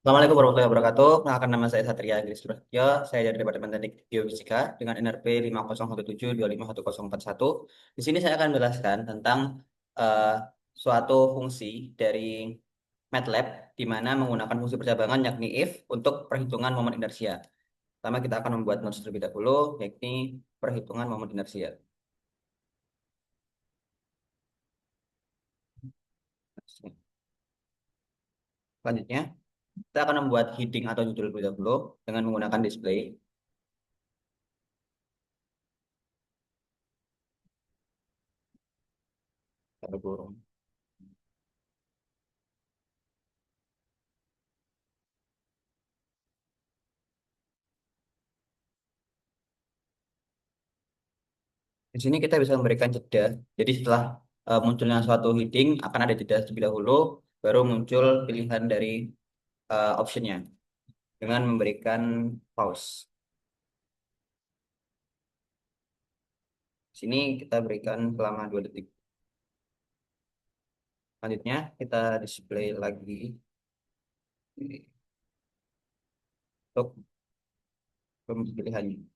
Assalamualaikum warahmatullahi wabarakatuh. Perkenalkan nama saya Satria Gris Prasetyo. Saya dari Departemen Teknik Geofisika dengan NRP 5017251041. Di sini saya akan menjelaskan tentang eh, suatu fungsi dari MATLAB di mana menggunakan fungsi percabangan yakni if untuk perhitungan momen inersia. Pertama kita akan membuat nodes terlebih dahulu yakni perhitungan momen inersia. Selanjutnya kita akan membuat heading atau judul terlebih dahulu dengan menggunakan display. Ada burung. Di sini kita bisa memberikan jeda. Jadi setelah munculnya suatu heading akan ada jeda terlebih dahulu, baru muncul pilihan dari optionnya dengan memberikan pause. Di sini kita berikan selama 2 detik. Selanjutnya kita display lagi untuk pilihannya.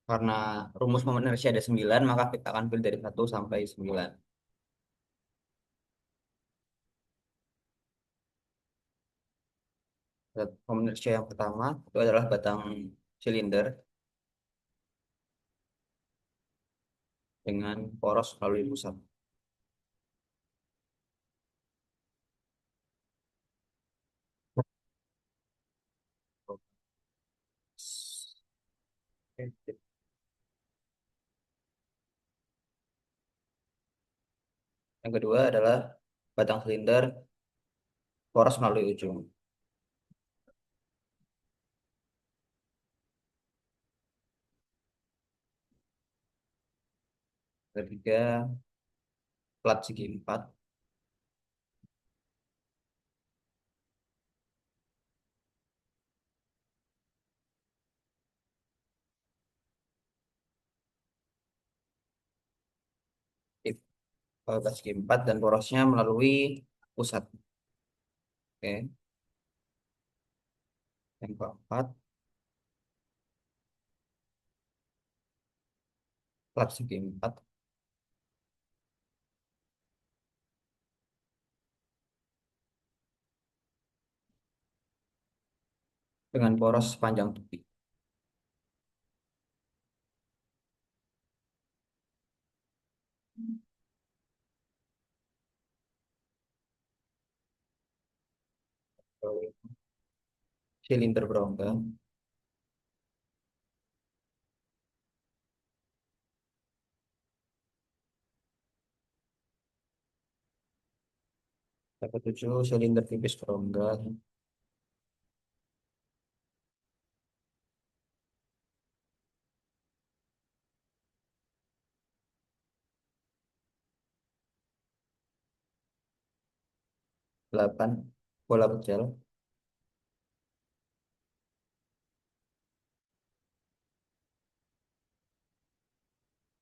Karena rumus momen inersia ada 9, maka kita akan pilih dari 1 sampai 9. Momen inersia yang pertama itu adalah batang silinder dengan poros melalui pusat. Oke. Yang kedua adalah batang silinder poros melalui ujung. Ketiga, plat segi 4. Plat segi 4 dan porosnya melalui pusat. Oke. Yang keempat, plat segi 4 dengan poros sepanjang tepi. Silinder berongga. Yang ketujuh, silinder tipis berongga. 8, bola kecil.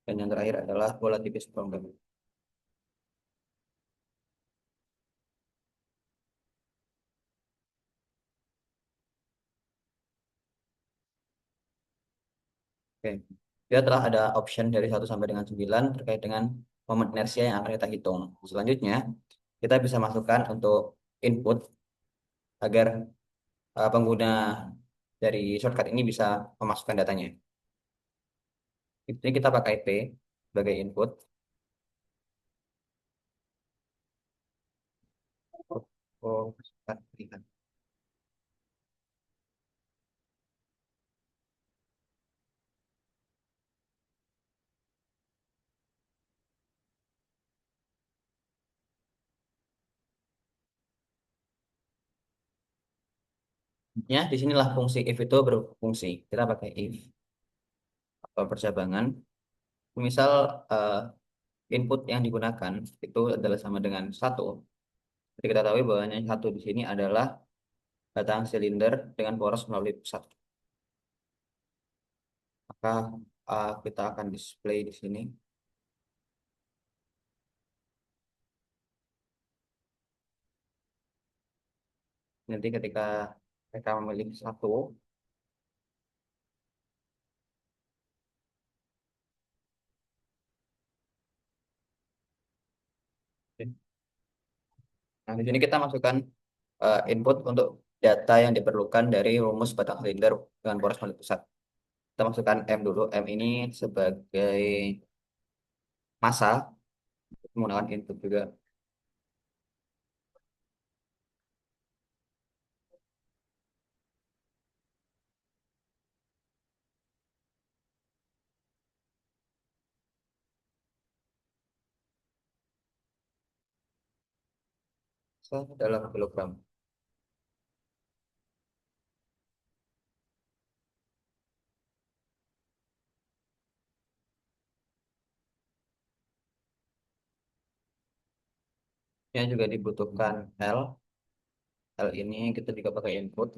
Dan yang terakhir adalah bola tipis berongga. Oke. Dia telah ada option dari 1 sampai dengan 9 terkait dengan momen inersia yang akan kita hitung. Selanjutnya, kita bisa masukkan untuk input agar pengguna dari shortcut ini bisa memasukkan datanya. Ini kita pakai P sebagai input. Oh, lihat. Ya, disinilah fungsi if itu berfungsi. Kita pakai if atau percabangan. Misal eh, input yang digunakan itu adalah sama dengan 1, Jadi kita tahu bahwa yang satu di sini adalah batang silinder dengan poros melalui pusat. Maka kita akan display di sini. Nanti ketika mereka memilih satu, nah di sini kita masukkan input untuk data yang diperlukan dari rumus batang silinder dengan poros melalui pusat. Kita masukkan M dulu. M ini sebagai massa menggunakan input juga. Dalam kilogram. Yang juga dibutuhkan L. L ini kita juga pakai input.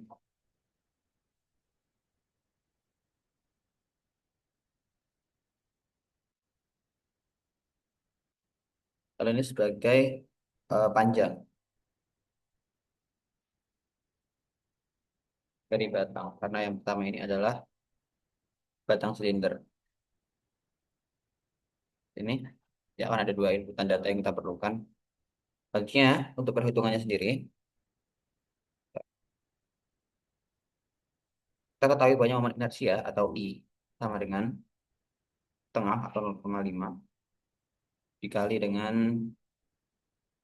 L ini sebagai panjang dari batang. Karena yang pertama ini adalah batang silinder. Ini ya akan ada dua inputan data yang kita perlukan. Selanjutnya untuk perhitungannya sendiri, kita ketahui banyak momen inersia atau I sama dengan tengah atau 0,5 dikali dengan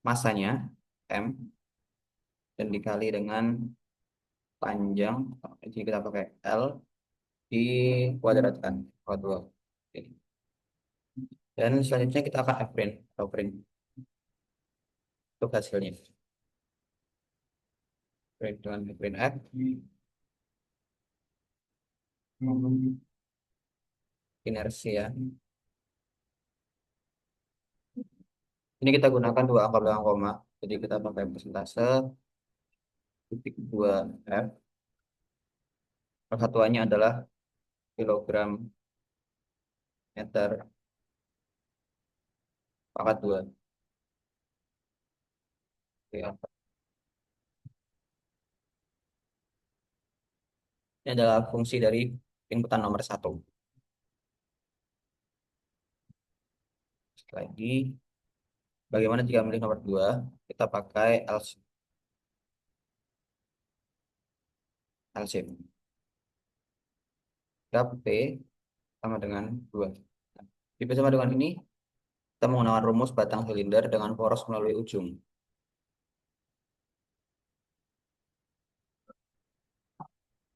masanya M dan dikali dengan panjang, jadi kita pakai L dikuadratkan kuadrat 2. Oke. Dan selanjutnya kita akan print atau print untuk hasilnya. Print dengan print F inersia. Ini kita gunakan dua angka belakang koma. Jadi kita pakai persentase titik 2 F. Satuannya adalah kilogram meter pangkat 2. Ya. Ini adalah fungsi dari inputan nomor satu. Lagi, bagaimana jika memilih nomor 2? Kita pakai LCM. Ya, P sama dengan 2. Di P sama dengan ini, kita menggunakan rumus batang silinder dengan poros melalui ujung.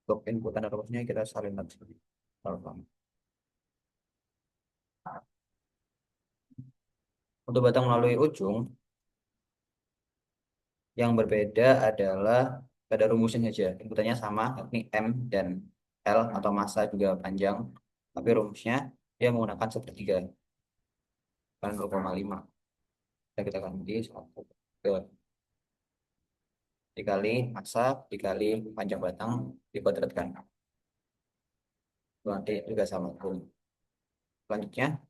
Untuk inputan dan rumusnya kita salin lagi. Untuk batang melalui ujung, yang berbeda adalah pada rumusnya saja. Inputannya sama, yakni M dan L atau massa juga panjang. Tapi rumusnya dia menggunakan sepertiga, bukan 0,5. Kita akan di 1 dikali massa dikali panjang batang dikuadratkan. Nanti juga sama. Selanjutnya,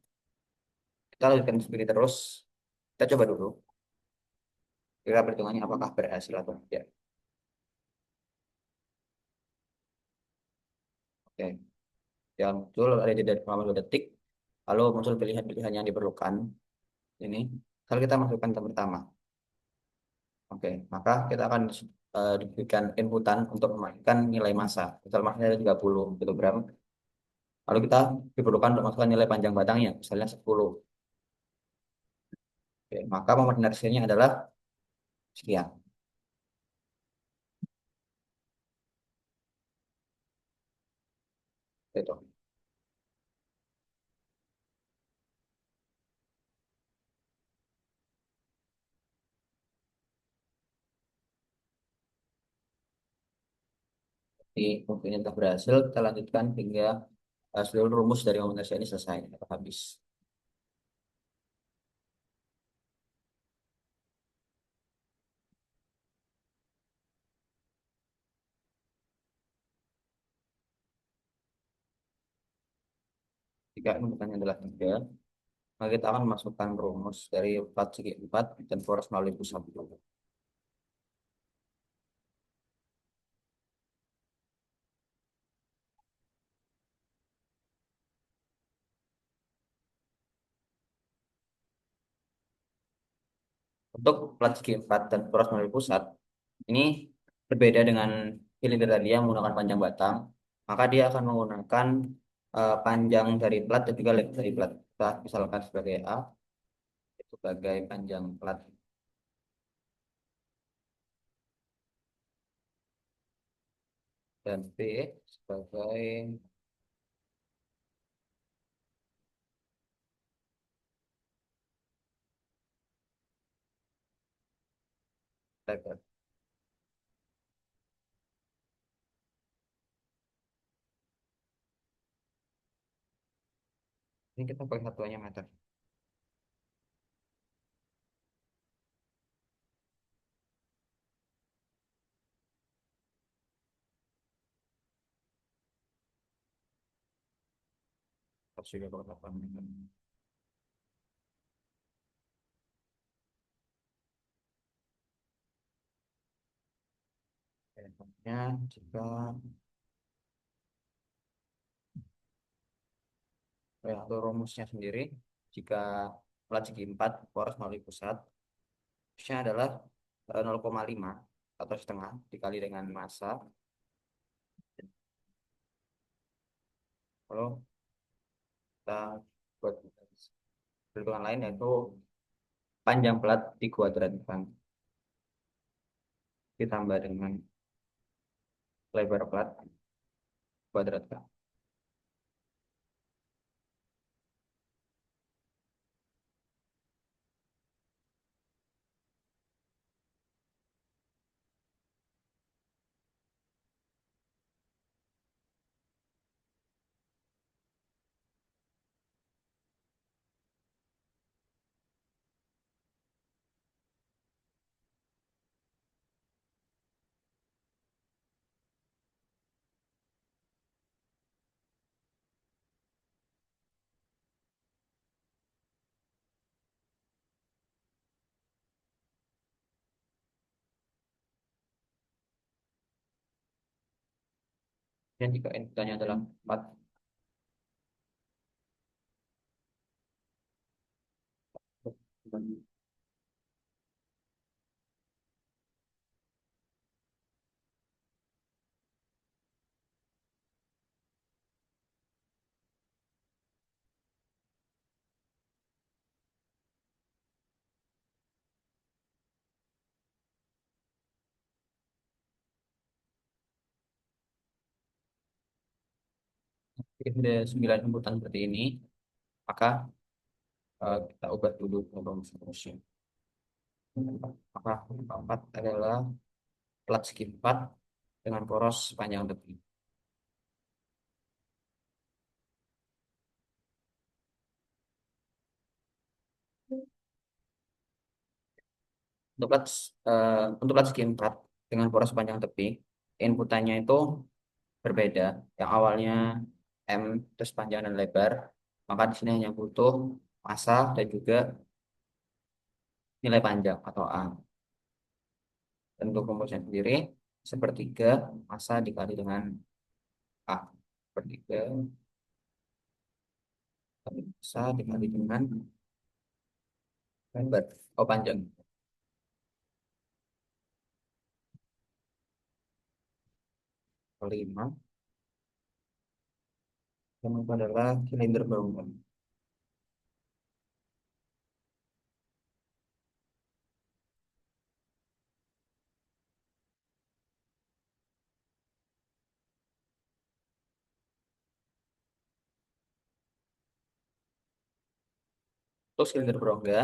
kita lanjutkan seperti terus. Kita coba dulu. Kira perhitungannya apakah berhasil atau tidak. Oke. Yang muncul ada jeda selama 2 detik. Lalu muncul pilihan-pilihan yang diperlukan. Ini. Kalau kita masukkan yang pertama. Oke. Maka kita akan diberikan inputan untuk memastikan nilai massa. Misal massanya ada 30 kilogram. Lalu kita diperlukan untuk masukkan nilai panjang batangnya. Misalnya 10. Oke. Maka momen inersianya adalah sekian. Itu. Jadi mungkin telah berhasil. Kita lanjutkan hingga seluruh rumus dari momen inersia ini selesai atau habis. jika inputannya adalah 3, maka kita akan masukkan rumus dari plat segi 4 dan poros melalui pusat. Untuk plat segi 4 dan poros melalui pusat, ini berbeda dengan silinder tadi yang menggunakan panjang batang, maka dia akan menggunakan panjang dari plat dan juga lebar dari plat. Kita misalkan sebagai A, itu sebagai panjang plat, dan B sebagai lebar. Ini kita pakai satuannya meter. Harus juga pakai satuan meter. Contohnya, jika untuk rumusnya sendiri, jika plat segi 4 poros melalui pusat, rumusnya adalah 0,5 atau setengah dikali dengan massa. Kalau kita buat perhitungan lain, yaitu panjang plat dikuadratkan ditambah dengan lebar plat kuadratkan. Dan jika inputannya adalah 4, ada 9 inputan seperti ini, maka kita ubah dulu rumus-rumusnya. Maka 4 adalah plat segi 4 dengan poros panjang tepi. Untuk plat, untuk plat segi 4 dengan poros panjang tepi, inputannya itu berbeda. Yang awalnya M terus panjang dan lebar, maka di sini hanya butuh massa dan juga nilai panjang atau A. Dan untuk rumusnya sendiri, sepertiga massa dikali dengan A. Sepertiga kali massa dikali dengan lebar, oh panjang. 5, yang itu adalah silinder bangunan. Untuk silinder berongga,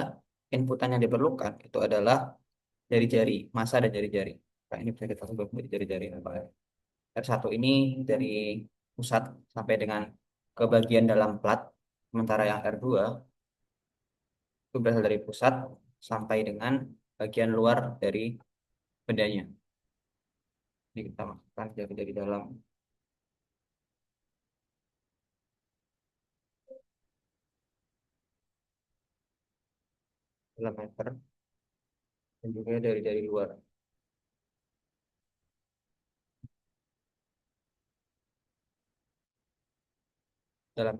inputan yang diperlukan itu adalah jari-jari, massa dan jari-jari. Nah, ini bisa kita sebut menjadi jari-jari. R1 ini dari pusat sampai dengan ke bagian dalam plat, sementara yang R2 itu berasal dari pusat sampai dengan bagian luar dari bendanya. Ini kita masukkan jari dari dalam. dalam meter, dan juga dari luar dalam.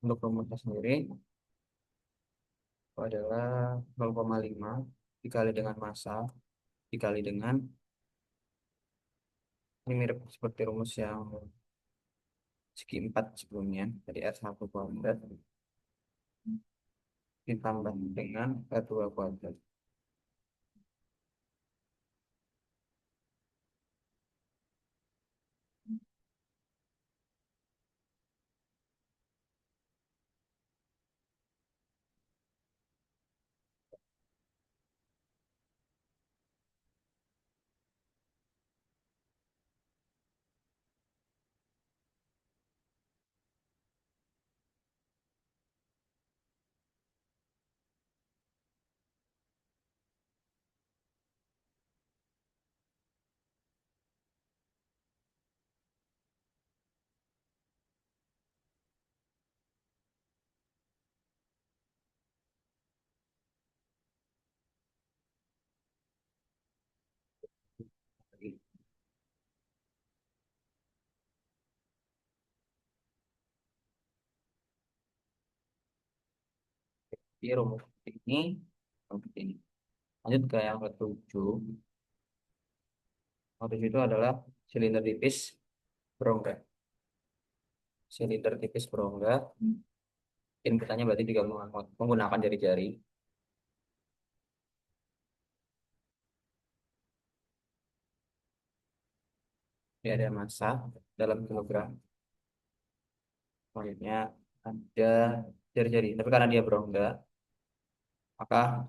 Untuk rumusnya sendiri itu adalah 0,5 dikali dengan massa dikali dengan, ini mirip seperti rumus yang segi 4 sebelumnya, dari R1 kuadrat ditambah dengan R2 kuadrat. Jadi rumus ini seperti ini. Lanjut ke yang ketujuh. Yang ketujuh itu adalah silinder tipis berongga. Silinder tipis berongga, inputannya berarti digabungkan menggunakan jari-jari. Ini ada massa dalam kilogram. Selanjutnya ada jari-jari. Tapi karena dia berongga, maka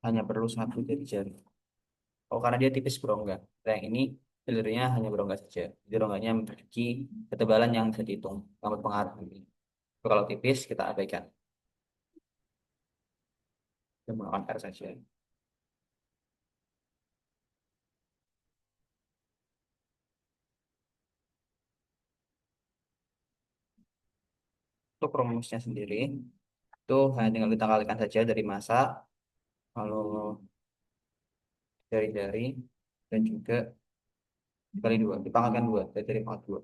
hanya perlu satu jari-jari. Oh, karena dia tipis berongga. Nah, yang ini seluruhnya hanya berongga saja. Jadi rongganya memiliki ketebalan yang bisa dihitung. Nggak berpengaruh. Kalau tipis kita abaikan. Kita menggunakan R saja. Untuk rumusnya sendiri, itu hanya tinggal kita kalikan saja dari massa, lalu jari-jari, dan juga dikali dua. Dipangkatkan dua, dari pangkat dua.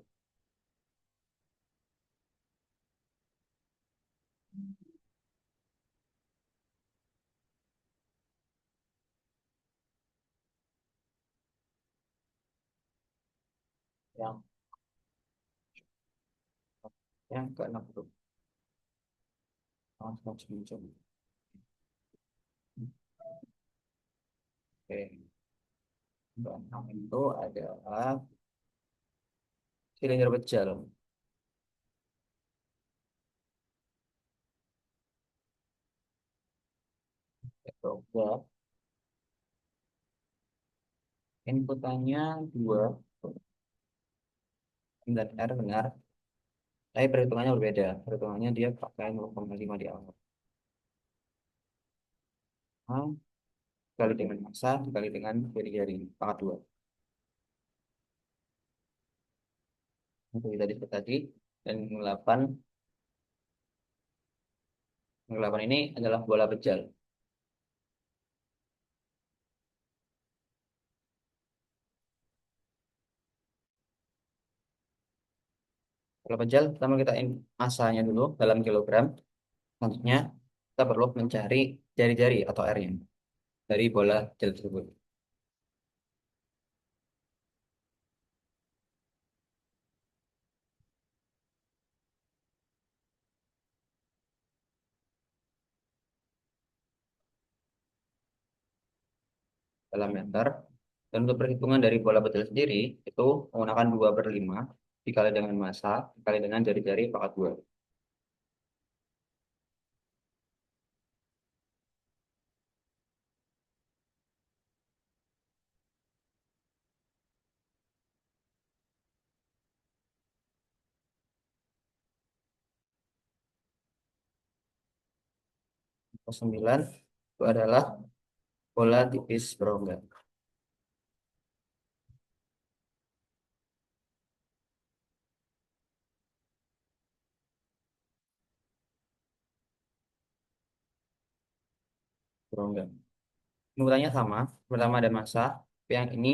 Yang yang ke-60. Langsung muncul. Oke. Yang itu adalah silinder pecel. Itu ya. Inputannya dua dan R benar. Tapi perhitungannya berbeda. Perhitungannya dia pakai 0,5 di awal. Nah, dikali dengan massa, dikali dengan jari-jari. Pangkat dua. Itu kita disebut tadi. Dan 8 ini adalah bola pecel. Bola pecel, pertama kita massanya dulu dalam kilogram. Selanjutnya, kita perlu mencari jari-jari atau R-nya dari bola pecel tersebut. Dalam meter. Dan untuk perhitungan dari bola pecel sendiri, itu menggunakan 2/5 dikali dengan massa, dikali dengan jari-jari pangkat 2. 9 itu adalah bola tipis berongga. Enggak. Pengukurannya sama. Pertama ada massa. Yang ini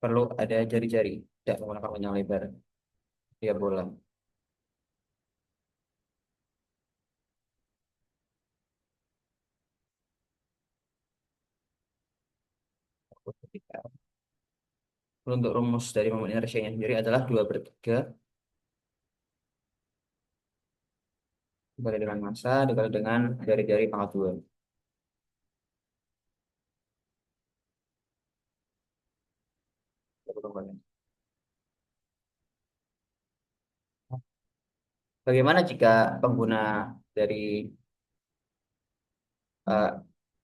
perlu ada jari-jari. Tidak menggunakan panjang lebar. Dia bola. Untuk rumus dari momen inersianya sendiri adalah 2/3 dikali dengan massa dikali dengan jari-jari pangkat 2. Bagaimana jika pengguna dari eh,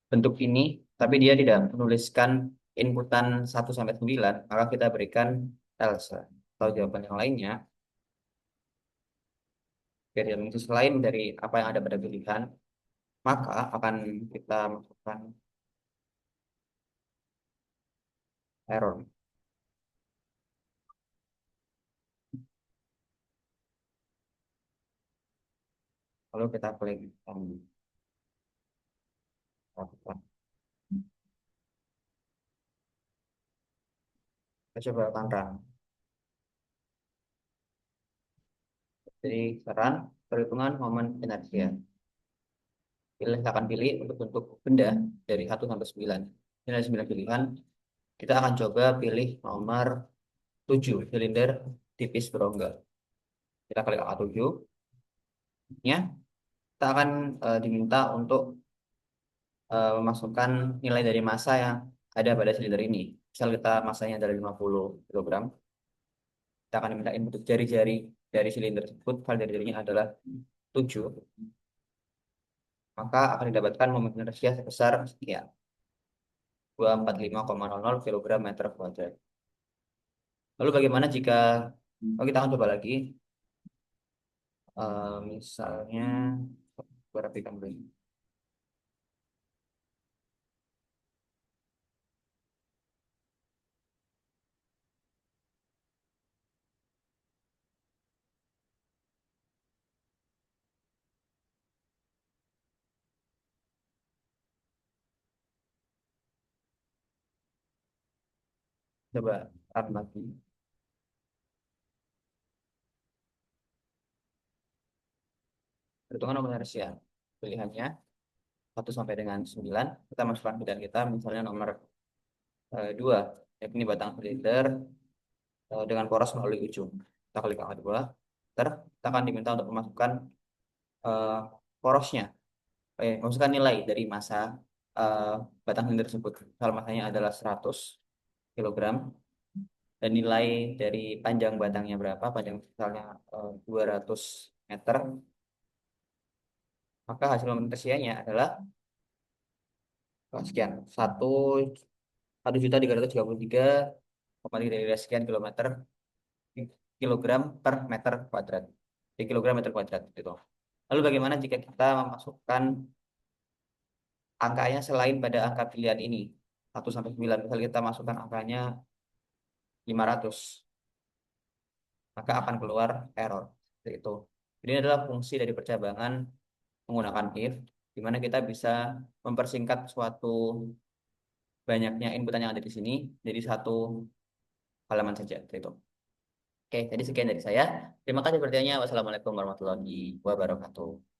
bentuk ini, tapi dia tidak menuliskan inputan 1 sampai 9, maka kita berikan Elsa. Atau jawaban yang lainnya, dari itu selain dari apa yang ada pada pilihan, maka akan kita masukkan error. Lalu kita klik lakukan. Kita coba akan run. Jadi saran perhitungan momen inersia. Pilih akan pilih untuk bentuk benda dari 1 sampai 9. Ini ada 9 pilihan. Kita akan coba pilih nomor 7 silinder tipis berongga. Kita klik angka 7. Ya, kita akan diminta untuk memasukkan nilai dari massa yang ada pada silinder ini. Misal kita massanya adalah 50 kg, kita akan diminta input jari-jari dari silinder tersebut. File jari-jarinya adalah 7, maka akan didapatkan momen inersia sebesar sekian, 245,00 kg meter kuadrat. Lalu bagaimana jika kita akan coba lagi. Misalnya, perhatikan dulu. Coba run lagi. Perhitungan nomor inersia. Pilihannya 1 sampai dengan 9. Kita masukkan pilihan kita, misalnya nomor 2. Yakni batang silinder dengan poros melalui ujung. Kita klik angka 2. Kita akan diminta untuk memasukkan eh, porosnya. Masukkan nilai dari massa eh, batang silinder tersebut. Kalau massanya adalah 100 kilogram dan nilai dari panjang batangnya berapa, panjang misalnya 200 meter, maka hasil inersianya adalah sekian, 1.333,3 sekian kilometer kilogram per meter kuadrat, di kilogram meter kuadrat gitu. Lalu bagaimana jika kita memasukkan angkanya selain pada angka pilihan ini 1 sampai 9, misal kita masukkan angkanya 500, maka akan keluar error. Seperti itu. Ini adalah fungsi dari percabangan menggunakan if, di mana kita bisa mempersingkat suatu banyaknya inputan yang ada di sini jadi satu halaman saja. Seperti itu. Oke, jadi sekian dari saya. Terima kasih perhatiannya. Wassalamualaikum warahmatullahi wabarakatuh.